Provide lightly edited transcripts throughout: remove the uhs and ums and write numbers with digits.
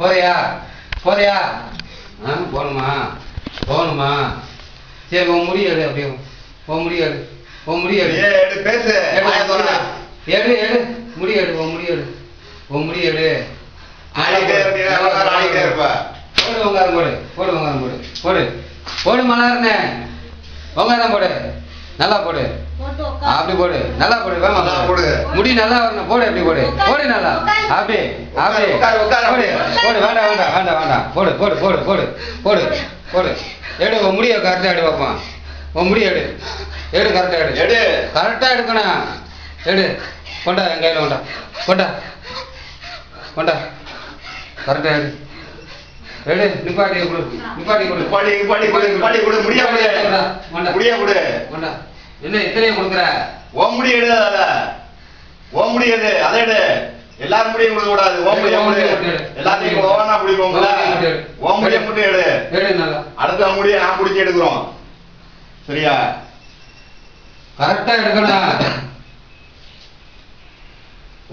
போறியா போறியா? போகணுமா போகணுமா? சரி உன் முடியெடு, அப்படியே உன் முடியெடு, உன் முடியெடு, பேசு, எடு எடு முடியெடு, உன் முடியெடு, உன் முடியெடு. போடு உங்காரம் போடு, போடு உங்காரம் போடு, போடு போடு மலர்னே உங்காரம் போடு, நல்லா போடு, அப்படி போடு, நல்லா போடு, வேமா போடு, முடி நல்லா வரணும், போடு, அப்படி போடு, போடு நல்லா, அப்படி அப்படி போடு, போடு, வேண்டாம் வேண்டாம் வேண்டாம் வேண்டாம், போடு போடு போடு போடு போடு போடு, எடு உன் முடியை கரெக்டாக எடு பார்ப்போம், உன் முடி எடு, எடு கரெக்டாக எடு, எடு கரெக்டாக எடுக்கணும், எடு, கொண்டா என் கையில் கொண்டா, கொண்டா கொண்டா கரெக்டாக எடு, எடு நிப்பாட்டி கொடு, நிப்பாட்டி கொடு, நிப்பாட்டி நிப்பாட்டி கொடு, நிப்பாட்டி கொடு, முடியா கொடு, முடியா கொடு, கொண்டா. என்ன இத்தனையும் கொடுக்குற? ஓம் முடி எடு, அத ஓம் முடி எடு, அதை எடு, எல்லாரும் முடியும் கொடுக்க கூடாது, ஓம் முடியா முடி, எல்லாத்தையும் ஓவனா பிடிப்போம்ல, ஓம் முடிய மட்டும் எடு, எடு நல்லா, அடுத்த முடிய நான் பிடிச்சி எடுக்கிறோம், சரியா? கரெக்டா எடுக்கணும்,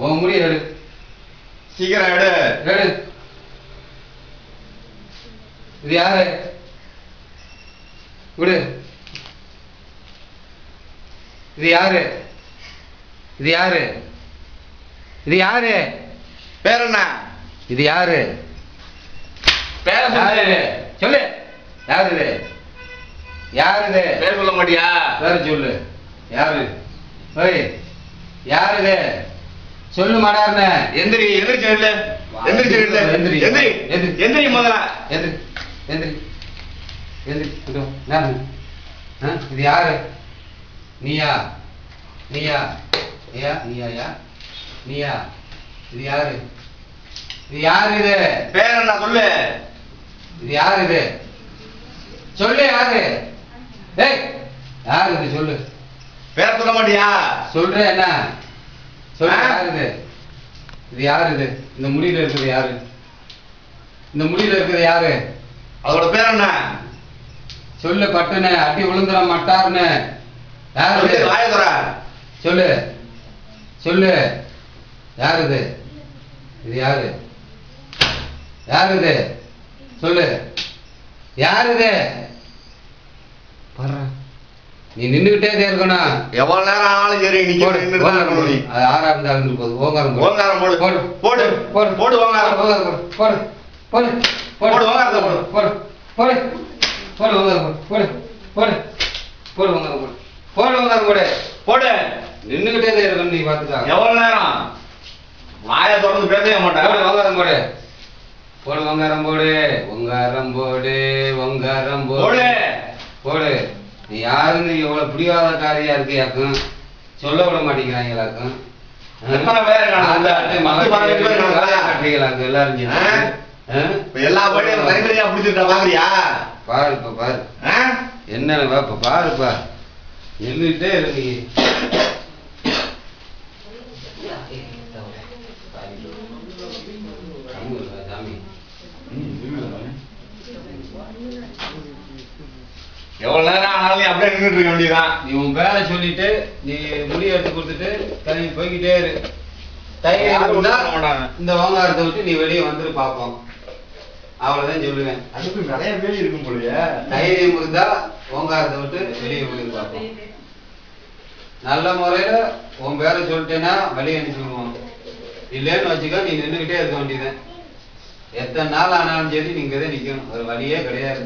உன் முடிய எடு, சீக்கிரம் எடு, எடு. இது யாரு? விடு. இது யாரு? இது யாரு? இது யாரு? பேர் என்ன? இது யாரு? பேர சொல்லு. யாரு இது? யாரு இது? பேர் சொல்ல மாட்டியா? பேர் சொல்லு. யாரு? ஓய், யாரு இது? சொல்லு மாடாருன்னு. எந்திரி, எந்திரிச்சு இல்ல, எந்திரிச்சு இல்ல, எந்திரி, எந்திரி, எந்திரி முதல்ல, எந்திரி, எந்திரி, எந்திரி, யாரு? இது யாரு? நீயா? நீயா? ஐயா நீயா? நீயா? இது யாரு? இது யாரு இது? பேர் என்ன சொல்லு. இது யாரு இது? சொல்லு யாரு? ஏய் யாரு இது சொல்லு. பேர் சொல்ல மாட்டியா? சொல்ற என்ன? சொல்லு யாரு இது? இது யாரு இது? இந்த முடியில இருக்குது யாரு? இந்த முடியில இருக்குது யாரு? அதோட பேர் என்ன? சொல்லு பட்டுன்னு, அடி விழுந்துட மாட்டாருன்னு. யாரு இது? வாயதுற சொல்லு, சொல்லு யாரு இது? இது யாரு? யாரு இது? சொல்லு யாரு இது? பாரு, நீ நின்னுகிட்டே இருக்கணும். எவ்வளவு நேரம் ஆனாலும் சரி, நீ ஆறா இருந்தாலும் போகுது. ஓங்காரம் ஓங்காரம் போடு, போடு போடு போடு போடு, ஓங்காரம் போடு போடு போடு போடு, ஓங்காரத்தை போடு, போடு போடு போடு ஓங்காரம் போடு, போடு போடு ஓங்காரம் போடு, போடு ஓங்காரம் போடு, போடு. நின்னுகிட்டே இருக்கணும். நீ பாத்துக்கா எவ்வளவு நேரம் வாயை தொடர்ந்து பேசவே மாட்டேன். போடு ஓங்காரம் போடு, போடு ஓங்காரம் போடு, ஓங்காரம் போடு, ஓங்காரம் போடு போடு. நீ யாருன்னு எவ்வளவு பிடிவாத காரியா இருக்கியாக்கும், சொல்ல விட மாட்டேங்கிறாங்களாக்கும். எத்தனை பேர் இருக்காங்க? எல்லாரும் எல்லா பள்ளியும் தனித்தனியா பிடிச்சிருக்கா பாக்குறியா? பாரு இப்ப பாரு என்னன்னு இப்ப பாருப்பா, நின்றுட்டே இருக்கு. எவ்வளவு நேரம் ஆனாலும் அப்படியே நின்றுட்டு இருக்க வேண்டியதான். நீ உன் வேலை சொல்லிட்டு நீ முடிய எடுத்து கொடுத்துட்டு தனி போய்கிட்டே இரு. இந்த ஓங்காரத்தை விட்டு நீ வெளியே வந்துட்டு பார்ப்போம், அவ்வளவுதான் சொல்லுவேன். அதுக்கு நிறைய பேர் இருக்கும் போலயே. தைரியம் இருந்தா ஓங்காரத்தை விட்டு வெளியே போய் பார்ப்போம். நல்ல முறையில உன் பேரை சொல்லிட்டேன்னா வெளியே அனுப்பிச்சுடுவோம். இல்லைன்னு வச்சுக்க, நீ நின்றுகிட்டே இருக்க வேண்டியதான். எத்தனை நாள் ஆனாலும் சரி நீங்க தான் நிக்கணும், ஒரு வழியே கிடையாது.